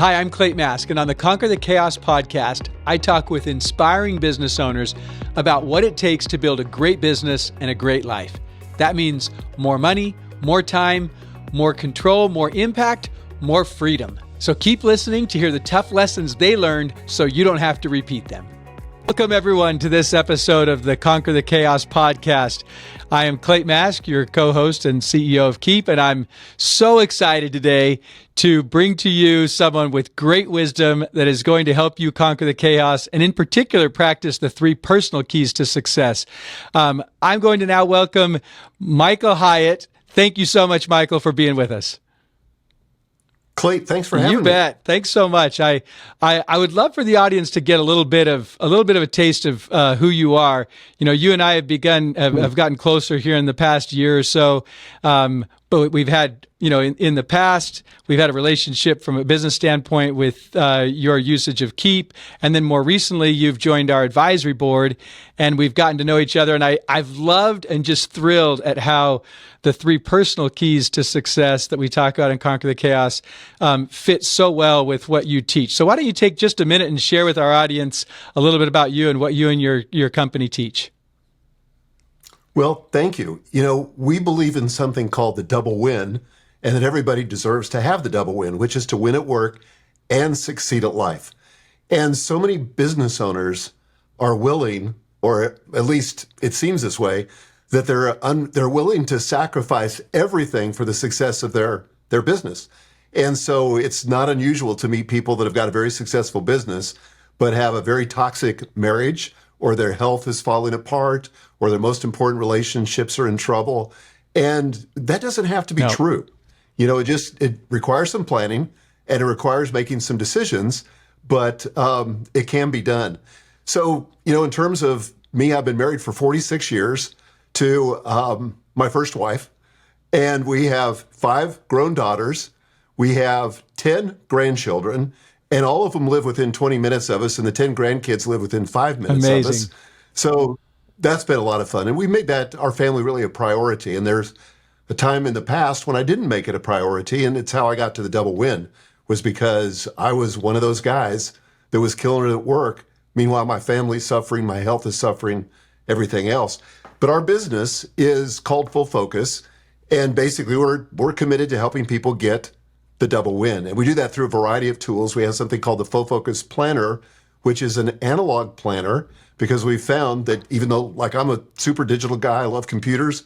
Hi, I'm Clate Mask, and on the Conquer the Chaos podcast, I talk with inspiring business owners about what it takes to build a great business and a great life. That means more money, more time, more control, more impact, more freedom. So keep listening to hear the tough lessons they learned so you don't have to repeat them. Welcome, everyone, to this episode of the Conquer the Chaos podcast. I am Clate Mask, your co-host and CEO of Keap, and I'm so excited today to bring to you someone with great wisdom that is going to help you conquer the chaos, and in particular, practice the 3 personal keys to success. I'm going to now welcome Michael Hyatt. Thank you so much, Michael, for being with us. Clate, thanks for having me. You bet. Thanks so much. I would love for the audience to get a little bit of a taste of who you are. You know, you and I have gotten closer here in the past year or so. But we've had, in the past, we've had a relationship from a business standpoint with your usage of Keap. And then more recently, you've joined our advisory board and we've gotten to know each other. And I've loved and just thrilled at how the 3 personal keys to success that we talk about in Conquer the Chaos fit so well with what you teach. So why don't you take just a minute and share with our audience a little bit about you and what you and your company teach? Well, thank you. We believe in something called the double win, and that everybody deserves to have the double win, which is to win at work and succeed at life. And so many business owners are willing, or at least it seems this way, that they're willing to sacrifice everything for the success of their business. And so it's not unusual to meet people that have got a very successful business, but have a very toxic marriage, or their health is falling apart, or their most important relationships are in trouble. And that doesn't have to be true. It requires some planning and it requires making some decisions, but it can be done. So, in terms of me, I've been married for 46 years to my first wife, and we have 5 grown daughters. We have 10 grandchildren, and all of them live within 20 minutes of us, and the 10 grandkids live within 5 minutes of us. So that's been a lot of fun. And we made that, our family, really a priority. And there's a time in the past when I didn't make it a priority, and it's how I got to the double win, was because I was one of those guys that was killing it at work. Meanwhile, my family's suffering, my health is suffering, everything else. But our business is called Full Focus, and basically we're committed to helping people get the double win. And we do that through a variety of tools. We have something called the Full Focus Planner, which is an analog planner, because we found that even though, I'm a super digital guy, I love computers,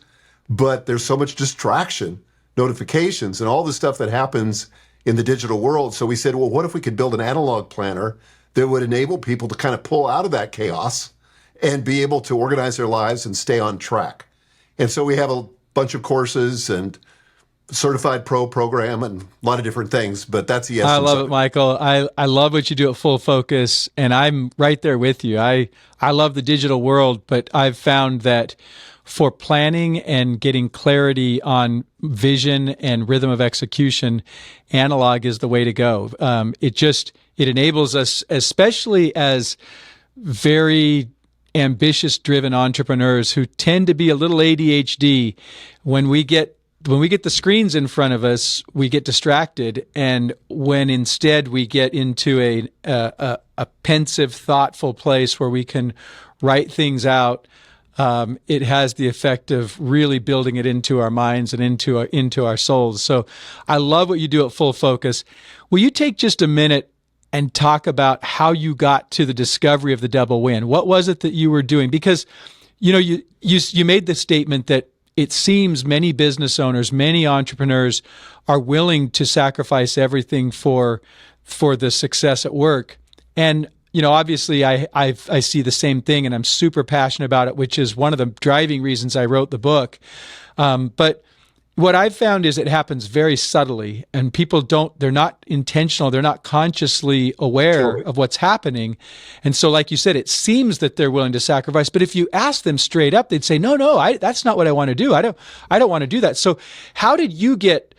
but there's so much distraction, notifications, and all the stuff that happens in the digital world. So we said, well, what if we could build an analog planner that would enable people to kind of pull out of that chaos and be able to organize their lives and stay on track? And so we have a bunch of courses and certified pro program and a lot of different things, but that's the essence. I love it, Michael. I love what you do at Full Focus, and I'm right there with you. I love the digital world, but I've found that for planning and getting clarity on vision and rhythm of execution, analog is the way to go. It enables us, especially as very ambitious, driven entrepreneurs who tend to be a little ADHD. When we get the screens in front of us, we get distracted. And when instead we get into a pensive, thoughtful place where we can write things out, it has the effect of really building it into our minds and into our souls. So I love what you do at Full Focus. Will you take just a minute and talk about how you got to the discovery of the double win? What was it that you were doing? Because, you made the statement that it seems many business owners, many entrepreneurs are willing to sacrifice everything for the success at work. And, obviously I see the same thing, and I'm super passionate about it, which is one of the driving reasons I wrote the book. But what I've found is it happens very subtly, and people they're not intentional, they're not consciously aware of what's happening. And so, like you said, it seems that they're willing to sacrifice, but if you ask them straight up, they'd say, no, that's not what I want to do. I don't want to do that. So how did you get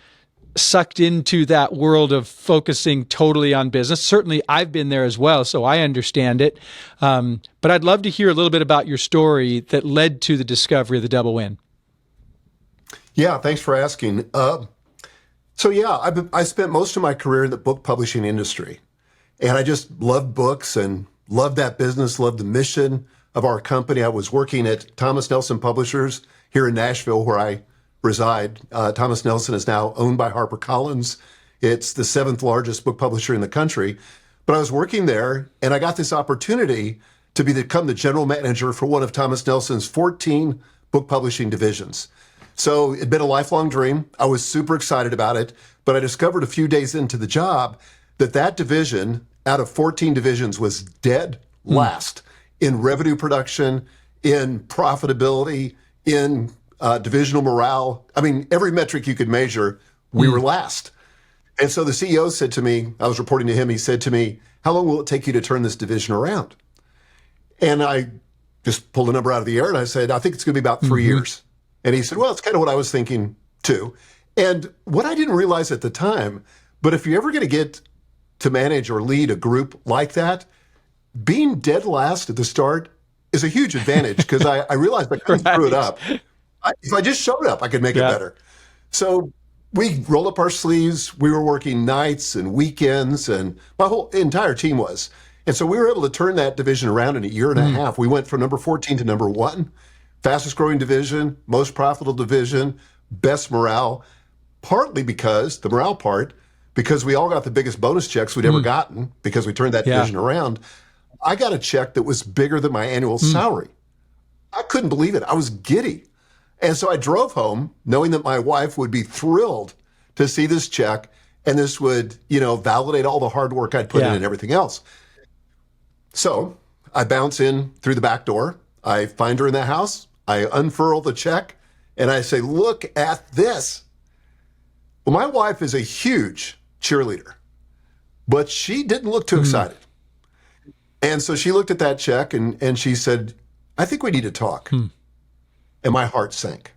sucked into that world of focusing totally on business? Certainly I've been there as well, so I understand it. But I'd love to hear a little bit about your story that led to the discovery of the double win. Yeah, thanks for asking. So yeah, I spent most of my career in the book publishing industry, and I just loved books and loved that business, loved the mission of our company. I was working at Thomas Nelson Publishers here in Nashville, where I reside. Thomas Nelson is now owned by HarperCollins. It's the seventh largest book publisher in the country. But I was working there, and I got this opportunity to become the general manager for one of Thomas Nelson's 14 book publishing divisions. So it'd been a lifelong dream. I was super excited about it, but I discovered a few days into the job that that division, out of 14 divisions, was dead last in revenue production, in profitability, in divisional morale. I mean, every metric you could measure, we were last. And so the CEO said to me, I was reporting to him, he said to me, "How long will it take you to turn this division around?" And I just pulled a number out of the air and I said, "I think it's going to be about 3 years." And he said, "Well, it's kind of what I was thinking too." And what I didn't realize at the time, but if you're ever going to get to manage or lead a group like that, being dead last at the start is a huge advantage, because I realized I couldn't screw it up. If I just showed up, I could make it better. So we rolled up our sleeves. We were working nights and weekends, and my whole entire team was. And so we were able to turn that division around in a year and a half. We went from number 14 to number 1. Fastest growing division, most profitable division, best morale, partly because, the morale part, because we all got the biggest bonus checks we'd ever gotten because we turned that division around. I got a check that was bigger than my annual salary. I couldn't believe it. I was giddy. And so I drove home knowing that my wife would be thrilled to see this check, and this would, validate all the hard work I'd put in and everything else. So I bounce in through the back door. I find her in the house. I unfurl the check and I say, "Look at this." Well, my wife is a huge cheerleader, but she didn't look too excited. And so she looked at that check and she said, "I think we need to talk." And my heart sank.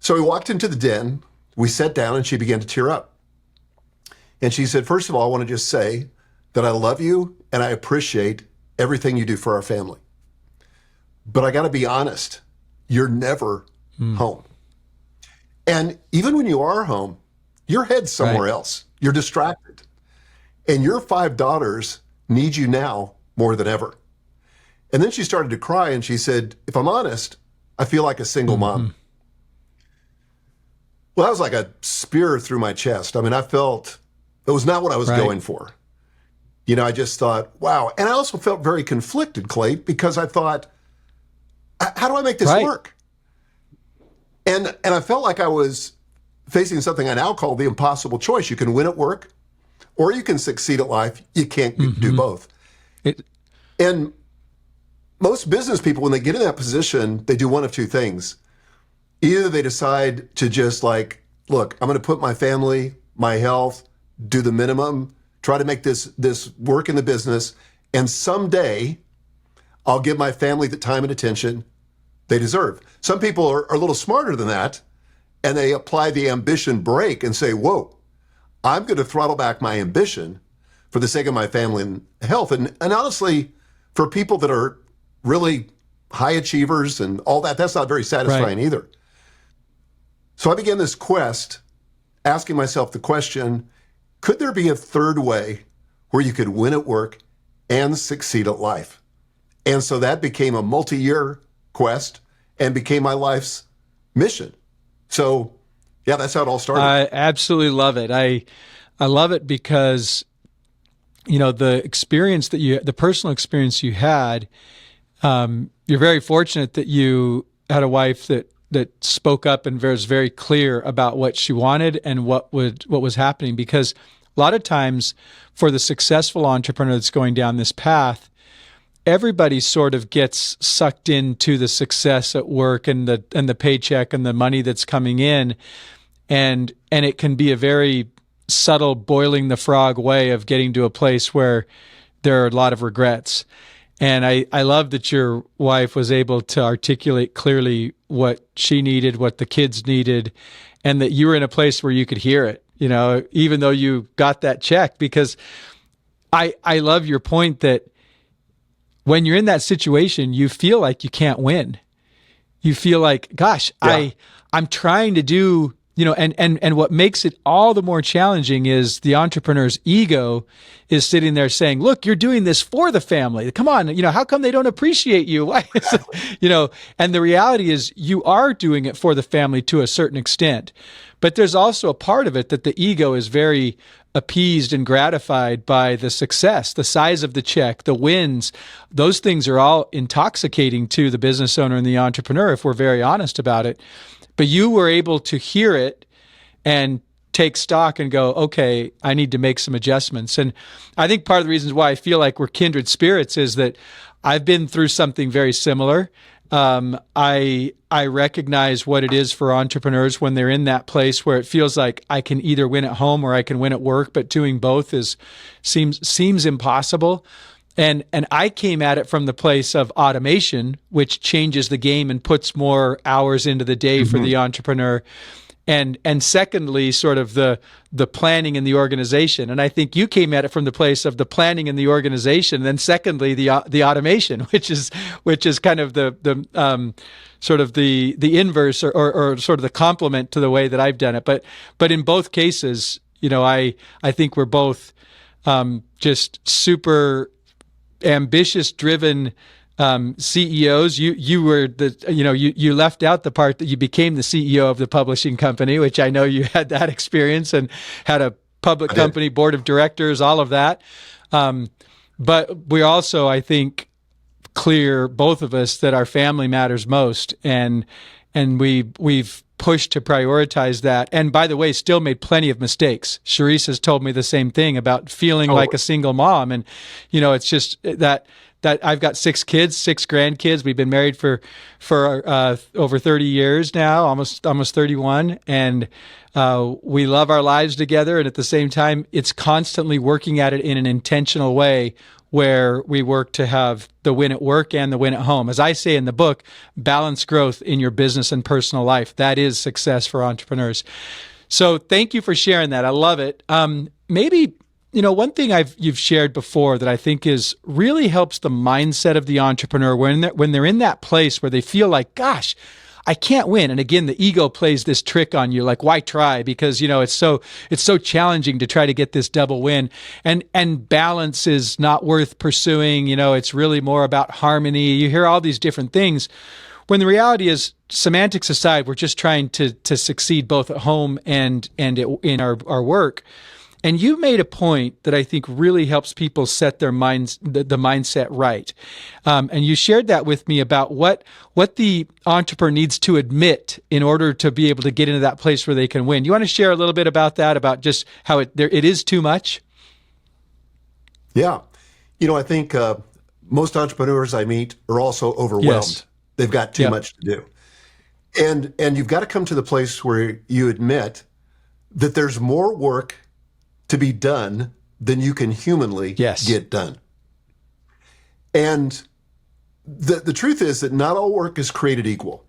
So we walked into the den, we sat down, and she began to tear up. And she said, "First of all, I want to just say that I love you and I appreciate everything you do for our family. But I got to be honest, you're never home. And even when you are home, your head's somewhere else. You're distracted. And your 5 daughters need you now more than ever." And then she started to cry and she said, "If I'm honest, I feel like a single mom." Well, that was like a spear through my chest. I mean, I felt it was not what I was going for. I just thought, wow. And I also felt very conflicted, Clate, because I thought, how do I make this work? And I felt like I was facing something I now call the impossible choice. You can win at work or you can succeed at life. You can't do both. And most business people, when they get in that position, they do one of two things. Either they decide to just look, I'm going to put my family, my health, do the minimum, try to make this work in the business, and someday I'll give my family the time and attention they deserve. Some people are a little smarter than that, and they apply the ambition brake and say, whoa, I'm going to throttle back my ambition for the sake of my family and health. And honestly, for people that are really high achievers and all that, that's not very satisfying either. So I began this quest, asking myself the question, could there be a third way where you could win at work and succeed at life? And so that became a multi-year quest and became my life's mission. So yeah, that's how it all started. I absolutely love it. I love it because, the experience the personal experience you had, you're very fortunate that you had a wife that spoke up and was very clear about what she wanted and what was happening. Because a lot of times for the successful entrepreneur that's going down this path, everybody sort of gets sucked into the success at work and the paycheck and the money that's coming in. And it can be a very subtle boiling the frog way of getting to a place where there are a lot of regrets. And I love that your wife was able to articulate clearly what she needed, what the kids needed, and that you were in a place where you could hear it, even though you got that check. Because I love your point that when you're in that situation, you feel like you can't win. You feel like, gosh, I'm trying to do and what makes it all the more challenging is the entrepreneur's ego is sitting there saying, look, you're doing this for the family. Come on, how come they don't appreciate you? Why and the reality is you are doing it for the family to a certain extent. But there's also a part of it that the ego is very appeased and gratified by the success, the size of the check, the wins. Those things are all intoxicating to the business owner and the entrepreneur, if we're very honest about it. But you were able to hear it and take stock and go, okay, I need to make some adjustments. And I think part of the reasons why I feel like we're kindred spirits is that I've been through something very similar. I recognize what it is for entrepreneurs when they're in that place where it feels like I can either win at home or I can win at work, but doing both seems impossible. And I came at it from the place of automation, which changes the game and puts more hours into the day for the entrepreneur. And secondly, sort of the planning and the organization. And I think you came at it from the place of the planning and the organization. And then secondly, the automation, which is kind of the sort of the inverse or sort of the complement to the way that I've done it. But in both cases, I think we're both just super ambitious, driven CEOs. You were you left out the part that you became the CEO of the publishing company, which I know you had that experience and had a public company board of directors, all of that. But we're also, I think, clear, both of us, that our family matters most, and we've pushed to prioritize that. And by the way, still made plenty of mistakes. Charisse has told me the same thing about feeling like a single mom. And, it's just that I've got 6 kids, 6 grandkids. We've been married for over 30 years now, almost 31. And we love our lives together. And at the same time, it's constantly working at it in an intentional way where we work to have the win at work and the win at home. As I say in the book, balance growth in your business and personal life. That is success for entrepreneurs. So thank you for sharing that. I love it. Maybe, one thing you've shared before that I think really helps the mindset of the entrepreneur when they're in that place where they feel like, gosh, I can't win. And again, the ego plays this trick on you, like, why try? Because, it's so challenging to try to get this double win. And balance is not worth pursuing. It's really more about harmony. You hear all these different things. When the reality is, semantics aside, we're just trying to succeed both at home and in our work. And you made a point that I think really helps people set their minds, the mindset right. And you shared that with me about what the entrepreneur needs to admit in order to be able to get into that place where they can win. You want to share a little bit about that, about just how it is too much? Yeah. I think most entrepreneurs I meet are also overwhelmed. Yes. They've got too much to do. And you've got to come to the place where you admit that there's more work to be done than you can humanly get done. And the truth is that not all work is created equal.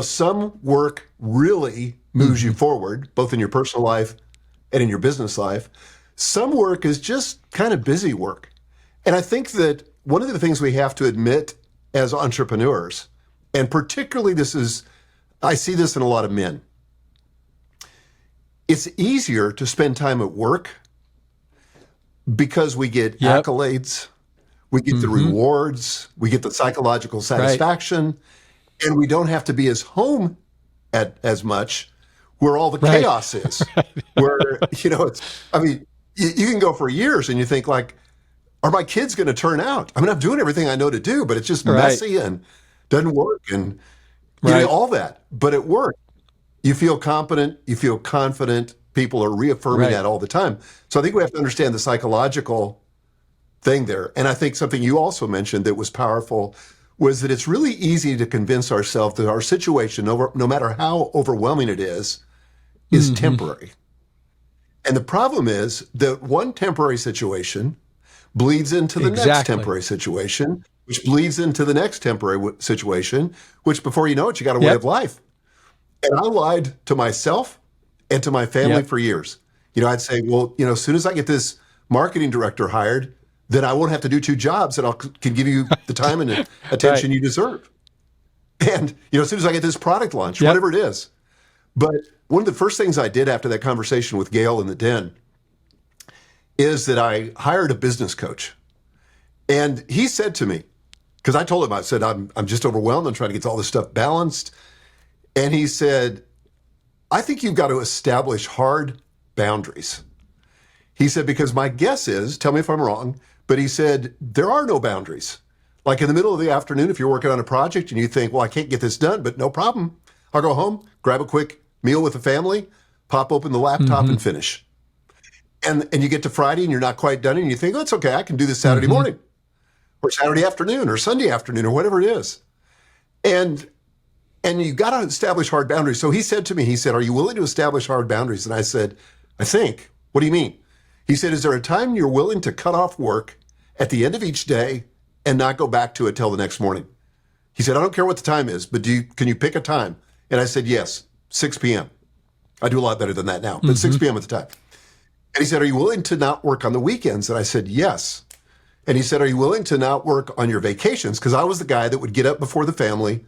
Some work really moves you forward, both in your personal life and in your business life. Some work is just kind of busy work. And I think that one of the things we have to admit as entrepreneurs, and particularly I see this in a lot of men, it's easier to spend time at work because we get accolades, we get the rewards, we get the psychological satisfaction, and we don't have to be as home as much where all the chaos is. Where, you can go for years and you think, like, are my kids going to turn out? I'm doing everything I know to do, but it's just messy and doesn't work, and all that. But at work, you feel competent, you feel confident, people are reaffirming that all the time. So I think we have to understand the psychological thing there. And I think something you also mentioned that was powerful was that it's really easy to convince ourselves that our situation, no matter how overwhelming it is temporary. And the problem is that one temporary situation bleeds into the next temporary situation, which bleeds into the next temporary situation, which before you know it, you got a way of life. And I lied to myself and to my family for years. I'd say, well, as soon as I get this marketing director hired, then I won't have to do 2 jobs and I can give you the time and attention you deserve. And, as soon as I get this product launch, whatever it is. But one of the first things I did after that conversation with Gail in the den is that I hired a business coach. And he said to me, because I told him, I said, I'm just overwhelmed. I'm trying to get all this stuff balanced. And he said, I think you've got to establish hard boundaries. He said, because my guess is, tell me if I'm wrong, but he said, there are no boundaries. Like in the middle of the afternoon, if you're working on a project and you think, well, I can't get this done, but no problem. I'll go home, grab a quick meal with the family, pop open the laptop and finish. And you get to Friday and you're not quite done and you think, oh, it's okay. I can do this Saturday morning or Saturday afternoon or Sunday afternoon or whatever it is. And you got to establish hard boundaries. So he said to me, he said, are you willing to establish hard boundaries? And I said, I think. What do you mean? He said, is there a time you're willing to cut off work at the end of each day and not go back to it till the next morning? He said, I don't care what the time is, but can you pick a time? And I said, yes, 6 p.m. I do a lot better than that now, but 6 p.m. at the time. And he said, are you willing to not work on the weekends? And I said, yes. And he said, are you willing to not work on your vacations? Because I was the guy that would get up before the family,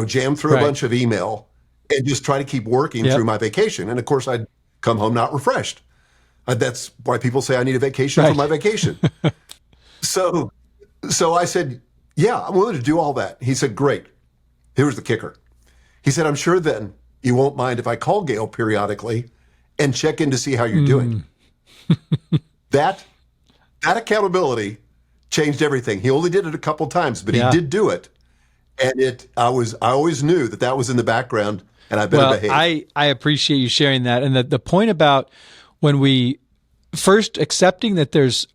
jam through a bunch of email and just try to keep working through my vacation. And of course, I'd come home not refreshed. That's why people say I need a vacation from my vacation. So I said, yeah, I'm willing to do all that. He said, great. Here's the kicker. He said, I'm sure then you won't mind if I call Gail periodically and check in to see how you're doing. That accountability changed everything. He only did it a couple times, but he did do it. And I always knew that was in the background and I better behave. I appreciate you sharing that. And the point about when we first accepting that there's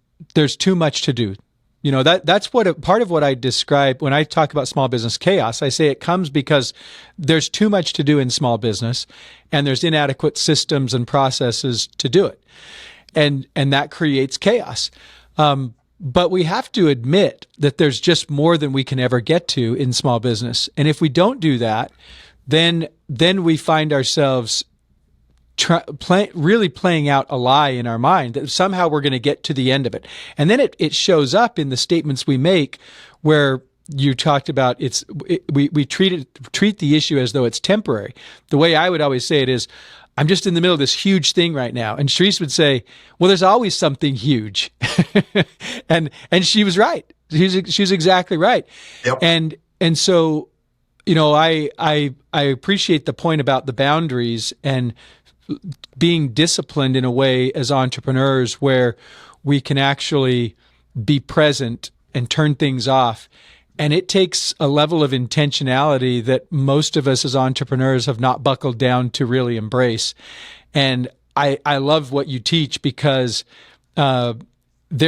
too much to do, that's part of what I describe when I talk about small business chaos. I say it comes because there's too much to do in small business and there's inadequate systems and processes to do it. And that creates chaos. But we have to admit that there's just more than we can ever get to in small business. And if we don't do that, then we find ourselves really playing out a lie in our mind that somehow we're going to get to the end of it. And then it shows up in the statements we make where you talked about we treat the issue as though it's temporary. The way I would always say it is, I'm just in the middle of this huge thing right now. And Sharice would say, well, there's always something huge. and she was right. She's exactly right. Yep. And so, I appreciate the point about the boundaries and being disciplined in a way as entrepreneurs where we can actually be present and turn things off. And it takes a level of intentionality that most of us as entrepreneurs have not buckled down to really embrace. And I love what you teach because there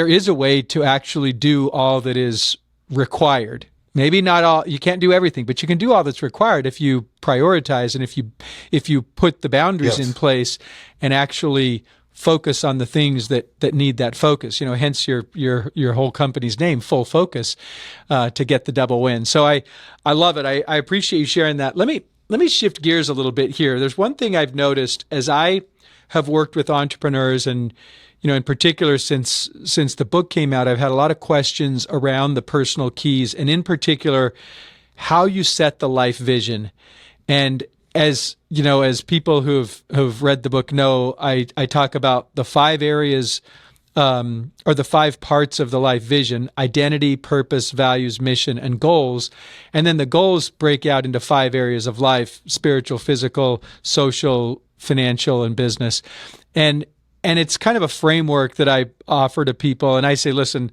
is a way to actually do all that is required. Maybe not all, you can't do everything, but you can do all that's required if you prioritize and if you put the boundaries in place and actually focus on the things that need that focus. Hence your whole company's name, Full Focus, to get the double win. So I love it. I appreciate you sharing that. Let me shift gears a little bit here. There's one thing I've noticed as I have worked with entrepreneurs and in particular, since the book came out, I've had a lot of questions around the personal keys, and in particular, how you set the life vision. And as people who've read the book know, I talk about the 5 areas, or the 5 parts of the life vision: identity, purpose, values, mission, and goals. And then the goals break out into 5 areas of life: spiritual, physical, social, financial, and business. And it's kind of a framework that I offer to people. And I say, listen,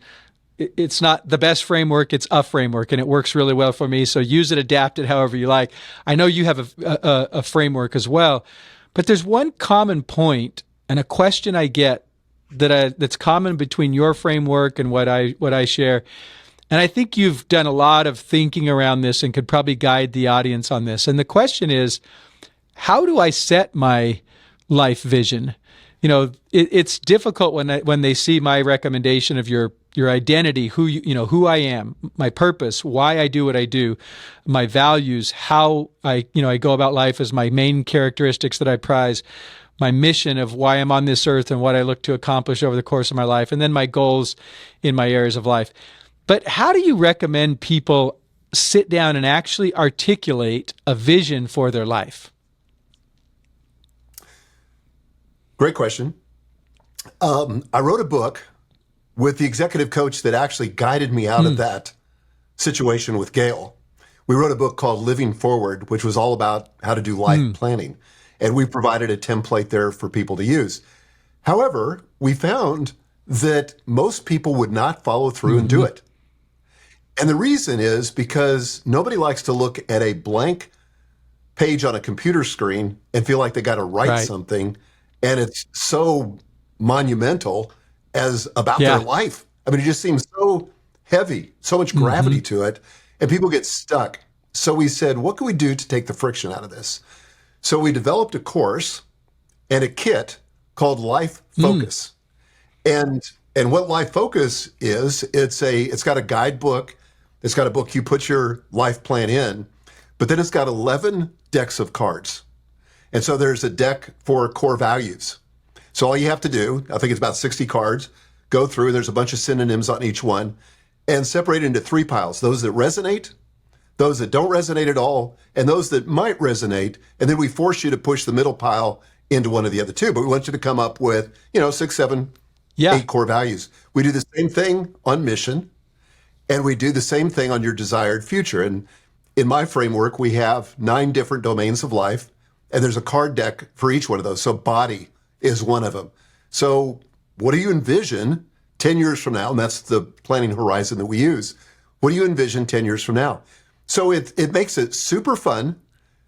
it's not the best framework, it's a framework, and it works really well for me. So use it, adapt it however you like. I know you have a framework as well, but there's one common point and a question I get that's common between your framework and what I share. And I think you've done a lot of thinking around this and could probably guide the audience on this. And the question is, how do I set my life vision? It's difficult when they see my recommendation of your identity, who I am, my purpose, why I do what I do, my values, how I go about life as my main characteristics that I prize, my mission of why I'm on this earth and what I look to accomplish over the course of my life, and then my goals in my areas of life. But how do you recommend people sit down and actually articulate a vision for their life? Great question. I wrote a book with the executive coach that actually guided me out of that situation with Gail. We wrote a book called Living Forward, which was all about how to do life planning. And we provided a template there for people to use. However, we found that most people would not follow through and do it. And the reason is because nobody likes to look at a blank page on a computer screen and feel like they got to write something. And it's so monumental as about their life. I mean, it just seems so heavy, so much gravity to it, and people get stuck. So we said, what can we do to take the friction out of this? So we developed a course and a kit called Life Focus. And what Life Focus is, it's got a guidebook, it's got a book you put your life plan in, but then it's got 11 decks of cards. And so there's a deck for core values. So all you have to do, I think it's about 60 cards, go through, there's a bunch of synonyms on each one, and separate it into 3 piles. Those that resonate, those that don't resonate at all, and those that might resonate. And then we force you to push the middle pile into one of the other 2. But we want you to come up with, 6, 7, 8 core values. We do the same thing on mission, and we do the same thing on your desired future. And in my framework, we have 9 different domains of life, and there's a card deck for each one of those. So body is one of them. So what do you envision 10 years from now? And that's the planning horizon that we use. What do you envision 10 years from now? So it makes it super fun,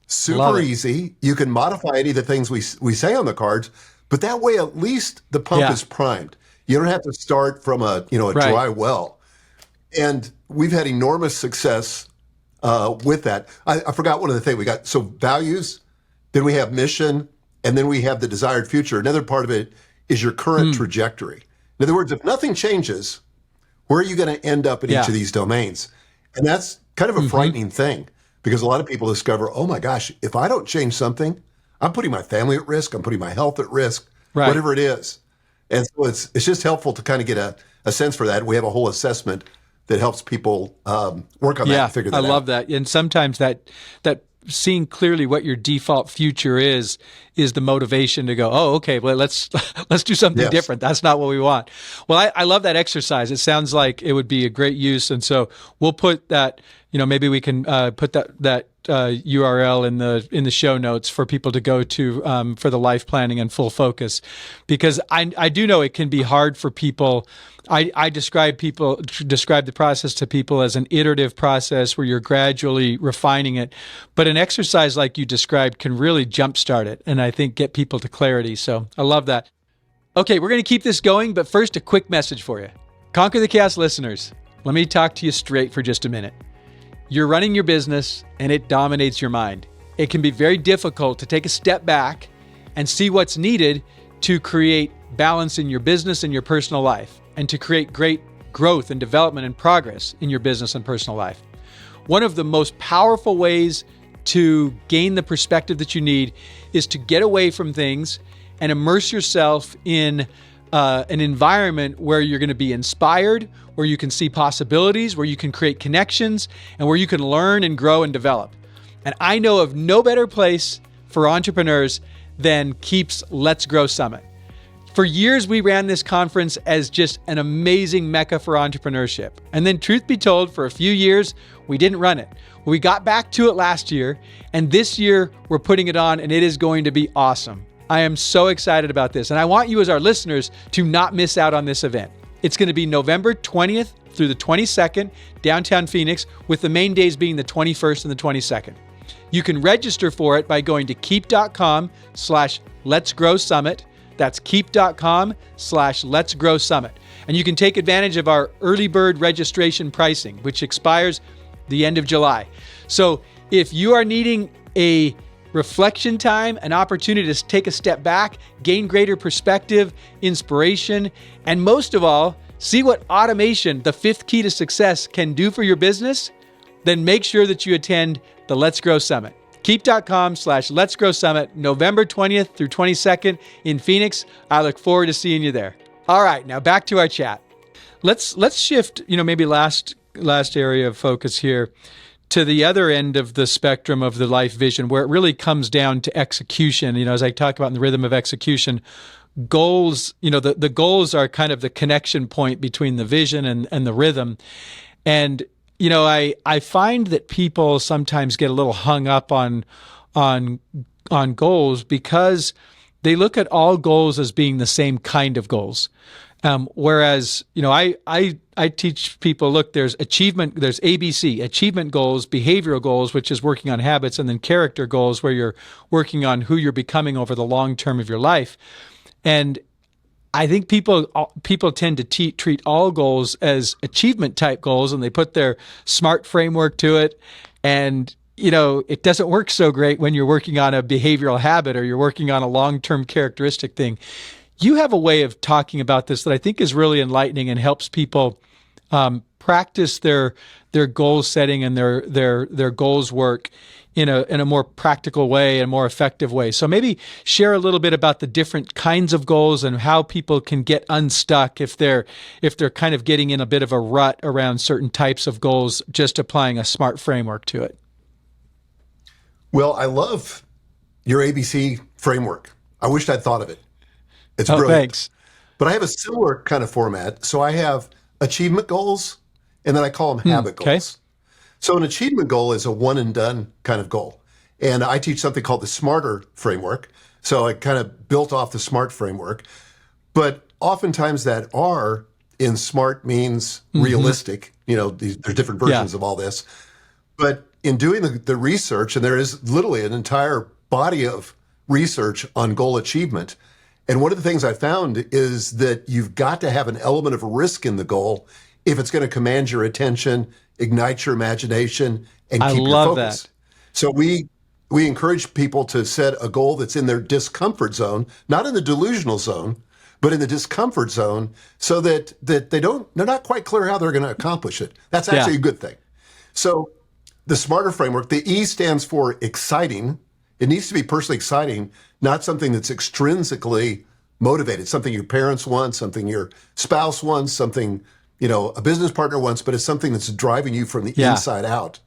super easy. You can modify any of the things we say on the cards, but that way at least the pump is primed. You don't have to start from a dry well. And we've had enormous success with that. I forgot one of the things we got. So values, then we have mission, and then we have the desired future. Another part of it is your current trajectory. In other words, if nothing changes, where are you going to end up in each of these domains? And that's kind of a frightening thing, because a lot of people discover, oh my gosh, if I don't change something, I'm putting my family at risk, I'm putting my health at risk, whatever it is. And so it's just helpful to kind of get a sense for that. We have a whole assessment that helps people work on that and figure that out. I love that. And sometimes that seeing clearly what your default future is the motivation to go, oh, okay, well, let's do something different. That's not what we want. Well, I love that exercise. It sounds like it would be a great use. And so we'll put that, maybe we can put that URL in the show notes for people to go to for the life planning and full focus, because I do know it can be hard for people. I describe the process to people as an iterative process where you're gradually refining it, but an exercise like you described can really jumpstart it, and I think get people to clarity. So I love that. Okay, we're going to keep this going, but first, a quick message for you. Conquer the Chaos listeners, let me talk to you straight for just a minute. You're running your business and it dominates your mind. It can be very difficult to take a step back and see what's needed to create balance in your business and your personal life, and to create great growth and development and progress in your business and personal life. One of the most powerful ways to gain the perspective that you need is to get away from things and immerse yourself in an environment where you're going to be inspired, where you can see possibilities, where you can create connections, and where you can learn and grow and develop. And I know of no better place for entrepreneurs than Keap's Let's Grow Summit. For years, we ran this conference as just an amazing mecca for entrepreneurship. And then, truth be told, for a few years, we didn't run it. We got back to it last year, and this year we're putting it on, and it is going to be awesome. I am so excited about this, and I want you as our listeners to not miss out on this event. It's going to be November 20th through the 22nd, downtown Phoenix, with the main days being the 21st and the 22nd. You can register for it by going to keap.com/letsgrowsummit. That's keap.com/letsgrowsummit. And you can take advantage of our early bird registration pricing, which expires the end of July. So if you are needing a reflection time, an opportunity to take a step back, gain greater perspective, inspiration, and most of all, see what automation, the 5th key to success, can do for your business, then make sure that you attend the Let's Grow Summit. Keap.com/letsgrowsummit, November 20th through 22nd in Phoenix. I look forward to seeing you there. All right, now back to our chat. Let's shift, maybe last area of focus here to the other end of the spectrum of the life vision, where it really comes down to execution. As I talk about in the rhythm of execution, goals, the goals are kind of the connection point between the vision and the rhythm. And, I find that people sometimes get a little hung up on goals because they look at all goals as being the same kind of goals. Whereas, I teach people, look, there's ABC, achievement goals, behavioral goals, which is working on habits, and then character goals, where you're working on who you're becoming over the long term of your life. And I think people tend to treat all goals as achievement type goals, and they put their SMART framework to it. And, it doesn't work so great when you're working on a behavioral habit or you're working on a long-term characteristic thing. You have a way of talking about this that I think is really enlightening and helps people practice their goal setting and their goals work in a more practical way and more effective way. So maybe share a little bit about the different kinds of goals and how people can get unstuck if they're kind of getting in a bit of a rut around certain types of goals, just applying a SMART framework to it. Well, I love your ABC framework. I wished I'd thought of it. It's brilliant. Thanks. But I have a similar kind of format. So I have achievement goals, and then I call them habit goals. Okay. So an achievement goal is a one and done kind of goal. And I teach something called the SMARTer framework. So I kind of built off the SMART framework. But oftentimes that R in SMART means realistic. There's different versions of all this. But in doing the research, and there is literally an entire body of research on goal achievement. And one of the things I found is that you've got to have an element of risk in the goal if it's going to command your attention, ignite your imagination, and keep your focus. That. So we encourage people to set a goal that's in their discomfort zone, not in the delusional zone, but in the discomfort zone, so that they're not quite clear how they're going to accomplish it. That's actually a good thing. So the SMARTer framework, the E stands for exciting. It needs to be personally exciting, not something that's extrinsically motivated, something your parents want, something your spouse wants, something, a business partner wants, but it's something that's driving you from the inside out.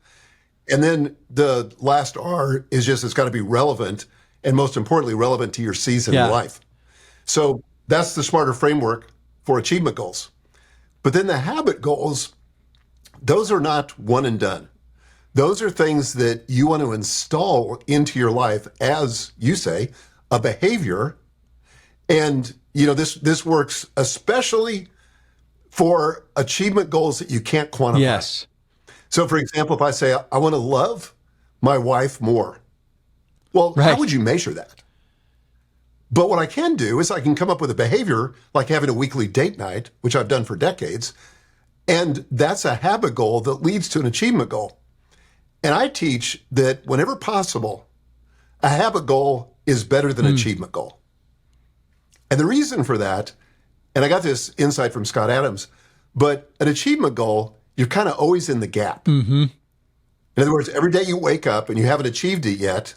And then the last R is just, it's got to be relevant, and most importantly, relevant to your season in life. So that's the SMARTer framework for achievement goals. But then the habit goals, those are not one and done. Those are things that you want to install into your life as, you say, a behavior. And, this works especially for achievement goals that you can't quantify. Yes. So, for example, if I say, I want to love my wife more, well, how would you measure that? But what I can do is I can come up with a behavior like having a weekly date night, which I've done for decades. And that's a habit goal that leads to an achievement goal. And I teach that whenever possible, a habit goal is better than an achievement goal. And the reason for that, and I got this insight from Scott Adams, but an achievement goal, you're kind of always in the gap. In other words, every day you wake up and you haven't achieved it yet,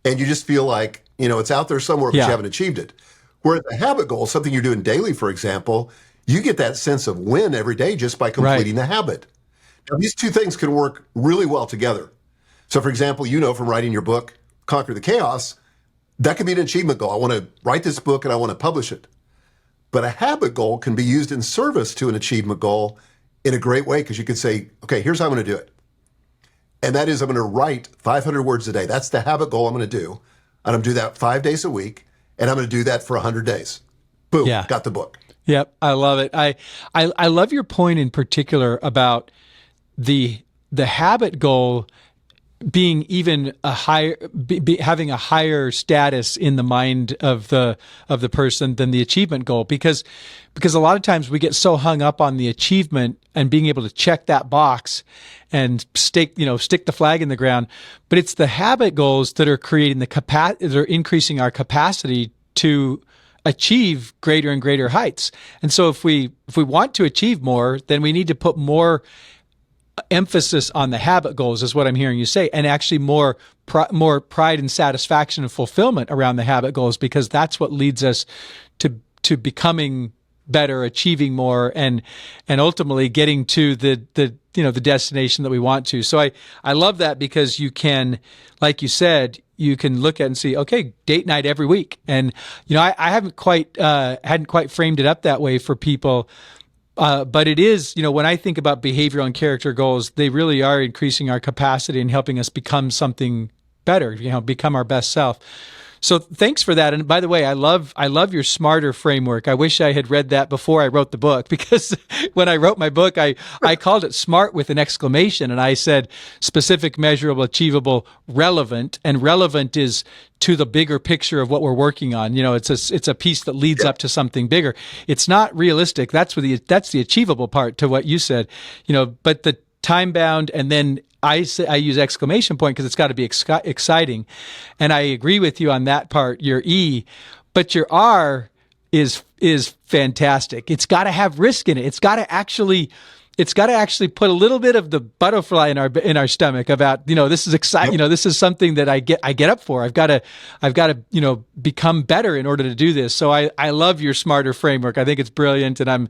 and you just feel like, it's out there somewhere, but you haven't achieved it. Whereas a habit goal, something you're doing daily, for example, you get that sense of win every day just by completing the habit. Now, these two things can work really well together. So, for example, from writing your book, Conquer the Chaos, that could be an achievement goal. I want to write this book and I want to publish it. But a habit goal can be used in service to an achievement goal in a great way, because you could say, okay, here's how I'm going to do it. And that is, I'm going to write 500 words a day. That's the habit goal I'm going to do. And I'm going to do that 5 days a week. And I'm going to do that for 100 days. Boom, got the book. Yep, I love it. I love your point in particular about the habit goal being even a higher, having a higher status in the mind of the person than the achievement goal, because a lot of times we get so hung up on the achievement and being able to check that box and stick the flag in the ground, but it's the habit goals that are creating that are increasing our capacity to achieve greater and greater heights. And so if we want to achieve more, then we need to put more emphasis on the habit goals, is what I'm hearing you say, and actually more pride and satisfaction and fulfillment around the habit goals, because that's what leads us to becoming better, achieving more, and ultimately getting to the destination that we want to. So I love that, because you can, like you said, you can look at and see, okay, date night every week. And, I hadn't quite framed it up that way for people. But it is, when I think about behavioral and character goals, they really are increasing our capacity and helping us become something better, become our best self. So thanks for that. And by the way, I love your smarter framework. I wish I had read that before I wrote the book, because when I wrote my book, I called it SMART with an exclamation. And I said specific, measurable, achievable, relevant. And relevant is to the bigger picture of what we're working on. It's a piece that leads up to something bigger. It's not realistic. That's the achievable part to what you said, but the time bound, and then I use exclamation point because it's got to be exciting. And I agree with you on that part, your E, but your R is fantastic. It's got to have risk in it. It's got to actually put a little bit of the butterfly in our stomach about, this is exciting. This is something that I get up for. I've got to become better in order to do this. So I love your smarter framework. I think it's brilliant, and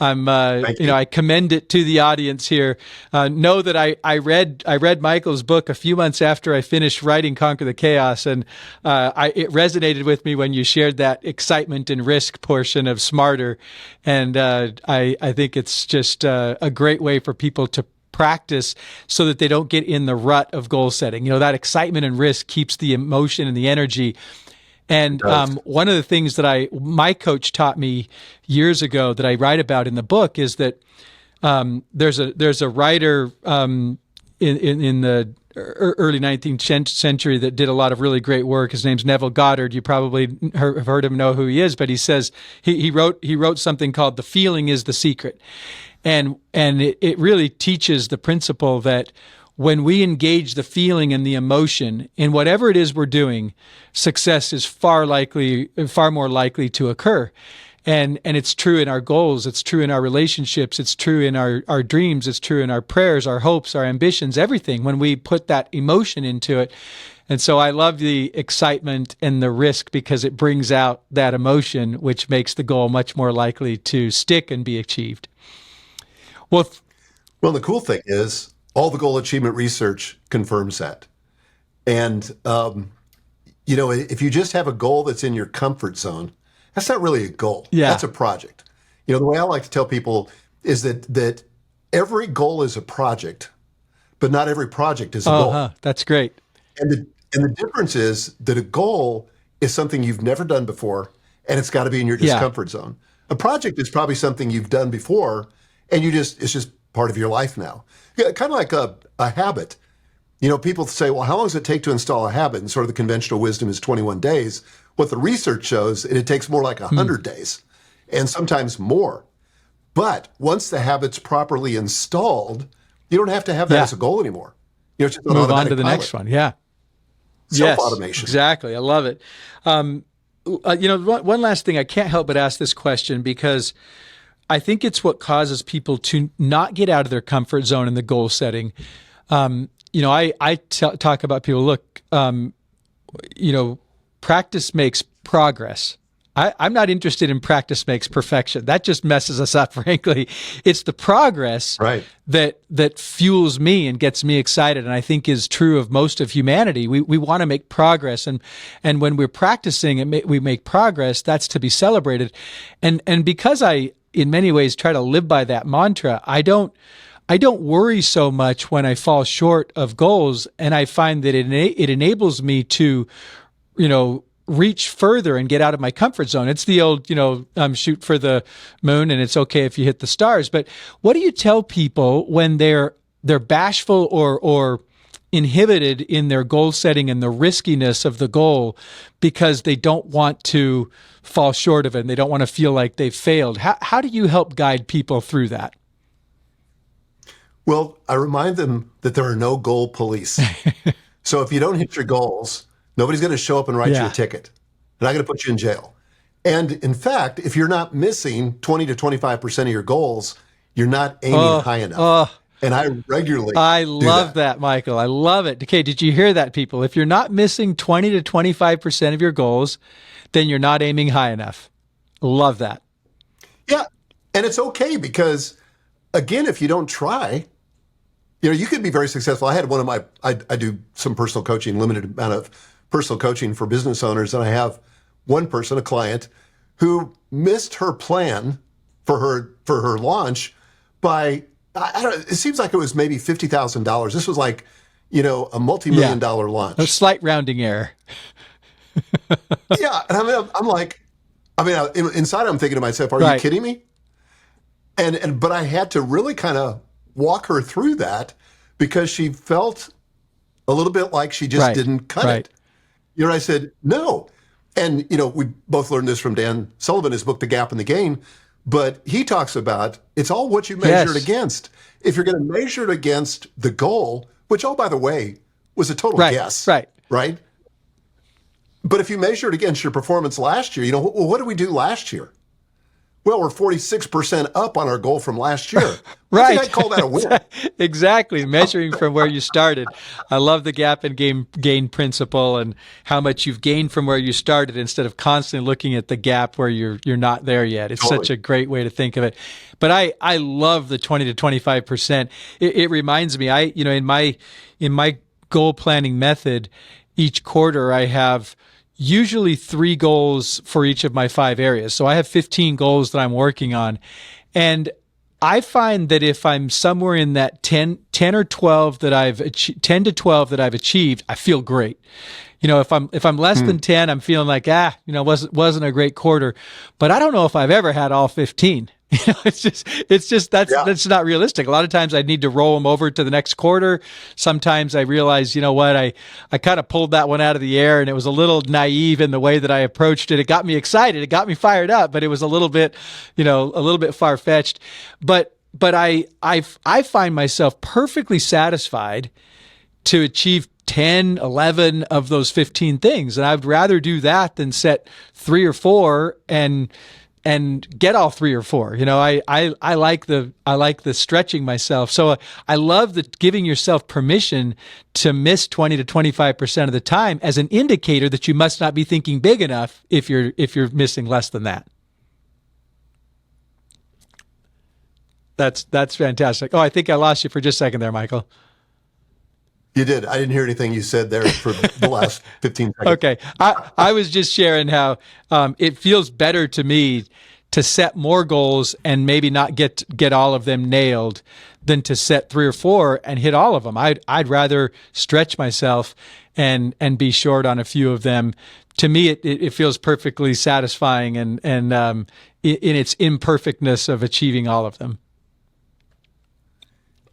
I commend it to the audience here. Know that I read Michael's book a few months after I finished writing Conquer the Chaos, and it resonated with me when you shared that excitement and risk portion of smarter. And I think it's just a great way for people to practice so that they don't get in the rut of goal setting. That excitement and risk keeps the emotion and the energy. And one of the things that my coach taught me years ago that I write about in the book is that there's a writer in the early 19th century that did a lot of really great work. His name's Neville Goddard. You probably have heard him, know who he is, but he says he wrote something called "The Feeling is the Secret," and it really teaches the principle that when we engage the feeling and the emotion in whatever it is we're doing, success is far more likely to occur. And it's true in our goals. It's true in our relationships. It's true in our dreams. It's true in our prayers, our hopes, our ambitions, everything, when we put that emotion into it. And so I love the excitement and the risk because it brings out that emotion, which makes the goal much more likely to stick and be achieved. Well, the cool thing is, all the goal achievement research confirms that. And, if you just have a goal that's in your comfort zone, that's not really a goal. Yeah. That's a project. The way I like to tell people is that every goal is a project, but not every project is a goal. That's great. And the difference is that a goal is something you've never done before, and it's got to be in your discomfort zone. A project is probably something you've done before, and it's just part of your life now. Yeah, kind of like a habit. People say, well, how long does it take to install a habit? And sort of the conventional wisdom is 21 days. What the research shows, it takes more like 100 days, and sometimes more. But once the habit's properly installed, you don't have to have that as a goal anymore. It's just move on to the next one. Yeah. Self-automation. Yes, exactly. I love it. One last thing, I can't help but ask this question because I think it's what causes people to not get out of their comfort zone in the goal setting. I talk about people, look, practice makes progress. I'm not interested in practice makes perfection. That just messes us up, frankly. It's the progress that fuels me and gets me excited, and I think is true of most of humanity. We want to make progress, and when we're practicing and we make progress, that's to be celebrated. And because I, in many ways, try to live by that mantra, I don't worry so much when I fall short of goals, and I find that it enables me to, reach further and get out of my comfort zone. It's the old, shoot for the moon and it's okay if you hit the stars. But what do you tell people when they're bashful or inhibited in their goal setting and the riskiness of the goal because they don't want to fall short of it and they don't want to feel like they've failed? How do you help guide people through that? Well, I remind them that there are no goal police. So if you don't hit your goals, nobody's going to show up and write you a ticket. They're not going to put you in jail. And in fact, if you're not missing 20 to 25% of your goals, you're not aiming high enough. And I regularly love that, Michael. I love it. Okay, did you hear that, people? If you're not missing 20 to 25% of your goals, then you're not aiming high enough. Love that. Yeah, and it's okay because, again, if you don't try, you could be very successful. I had one of my, I do some personal coaching, limited amount of personal coaching for business owners, and I have one person, a client, who missed her plan for her launch by, I don't know, it seems like it was maybe $50,000. This was like, a multi-million-dollar launch. A slight rounding error. Yeah, and I'm like, inside I'm thinking to myself, are you kidding me? But I had to really kind of walk her through that because she felt a little bit like she just didn't cut it. I said, no. And, we both learned this from Dan Sullivan, his book, The Gap and the Gain. But he talks about it's all what you measure it against. If you're going to measure it against the goal, which, oh, by the way, was a total guess. Right? But if you measure it against your performance last year, well, what did we do last year? Well, we're 46% up on our goal from last year. I think I'd call that a win. Exactly. Measuring from where you started. I love the gap and gain principle and how much you've gained from where you started instead of constantly looking at the gap where you're not there yet. It's such a great way to think of it. But I love the 20 to 25%. It reminds me, in my goal planning method, each quarter I have usually 3 goals for each of my 5 areas. So I have 15 goals that I'm working on. And I find that if I'm somewhere in that 10 or 12 that 10 to 12 that I've achieved, I feel great. If I'm less than 10, I'm feeling like, wasn't a great quarter, but I don't know if I've ever had all 15. It's just that's not realistic. A lot of times I need to roll them over to the next quarter. Sometimes I realize, I kind of pulled that one out of the air and it was a little naive in the way that I approached it. It got me excited. It got me fired up, but it was a little bit far fetched. But I find myself perfectly satisfied to achieve 10, 11 of those 15 things. And I'd rather do that than set 3 or 4 and get all 3 or 4. I like the stretching myself. So I love the giving yourself permission to miss 20 to 25% of the time as an indicator that you must not be thinking big enough if you're missing less than that. That's fantastic. Oh, I think I lost you for just a second there, Michael. You did. I didn't hear anything you said there for the last 15 seconds. Okay. I was just sharing how it feels better to me to set more goals and maybe not get all of them nailed than to set 3 or 4 and hit all of them. I'd rather stretch myself and be short on a few of them. To me, it feels perfectly satisfying and in its imperfectness of achieving all of them.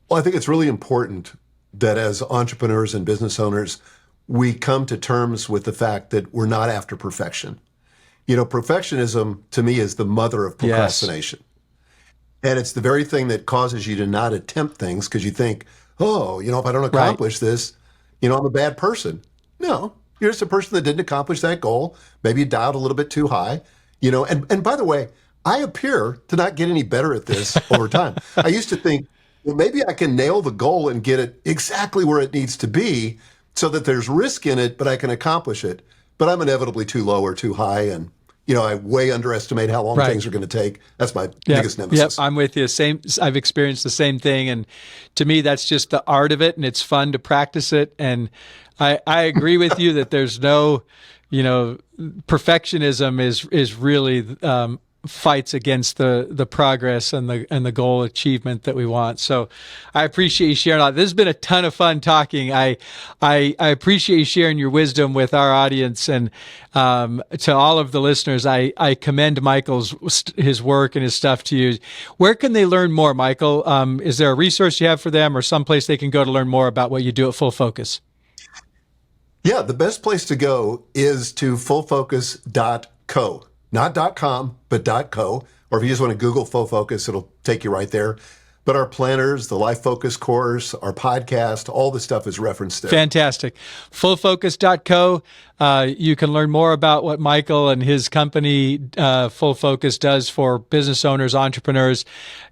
Well, I think it's really important that as entrepreneurs and business owners, we come to terms with the fact that we're not after perfection. Perfectionism to me is the mother of procrastination. Yes. And it's the very thing that causes you to not attempt things because you think, if I don't accomplish this, I'm a bad person. No, you're just a person that didn't accomplish that goal. Maybe you dialed a little bit too high, and by the way, I appear to not get any better at this over time. I used to think, well, maybe I can nail the goal and get it exactly where it needs to be so that there's risk in it, but I can accomplish it. But I'm inevitably too low or too high. And, I way underestimate how long things are going to take. That's my biggest nemesis. Yep, I'm with you. I've experienced the same thing. And to me, that's just the art of it. And it's fun to practice it. And I agree with you that there's no, perfectionism is really, fights against the progress and the goal achievement that we want. So I appreciate you sharing all that. This has been a ton of fun talking. I appreciate you sharing your wisdom with our audience and to all of the listeners. I commend his work and his stuff to you. Where can they learn more, Michael? Is there a resource you have for them or someplace they can go to learn more about what you do at Full Focus? Yeah, the best place to go is to fullfocus.co. Not .com, but .co. Or if you just want to Google Full Focus, it'll take you right there. But our planners, the Life Focus course, our podcast, all the stuff is referenced there. Fantastic. Fullfocus.co. You can learn more about what Michael and his company, Full Focus, does for business owners, entrepreneurs,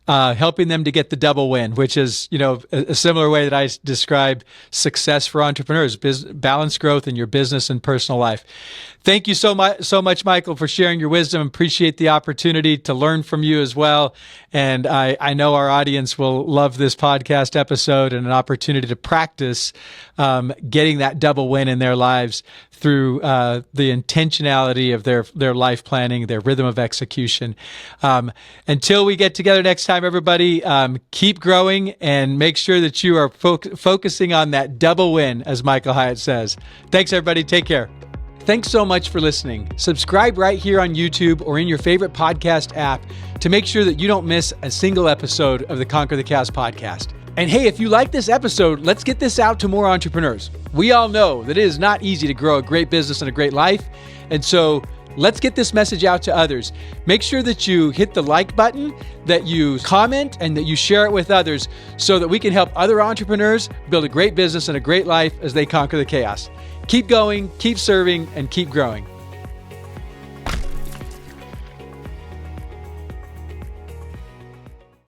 helping them to get the double win, which is, a similar way that I describe success for entrepreneurs, balanced growth in your business and personal life. Thank you so much, Michael, for sharing your wisdom. Appreciate the opportunity to learn from you as well. And I know our audience will love this podcast episode and an opportunity to practice getting that double win in their lives through through the intentionality of their life planning, their rhythm of execution. Until we get together next time, everybody, keep growing and make sure that you are focusing on that double win, as Michael Hyatt says. Thanks, everybody. Take care. Thanks so much for listening. Subscribe right here on YouTube or in your favorite podcast app to make sure that you don't miss a single episode of the Conquer the Chaos podcast. And hey, if you like this episode, let's get this out to more entrepreneurs. We all know that it is not easy to grow a great business and a great life. And so let's get this message out to others. Make sure that you hit the like button, that you comment, and that you share it with others so that we can help other entrepreneurs build a great business and a great life as they conquer the chaos. Keep going, keep serving, and keep growing.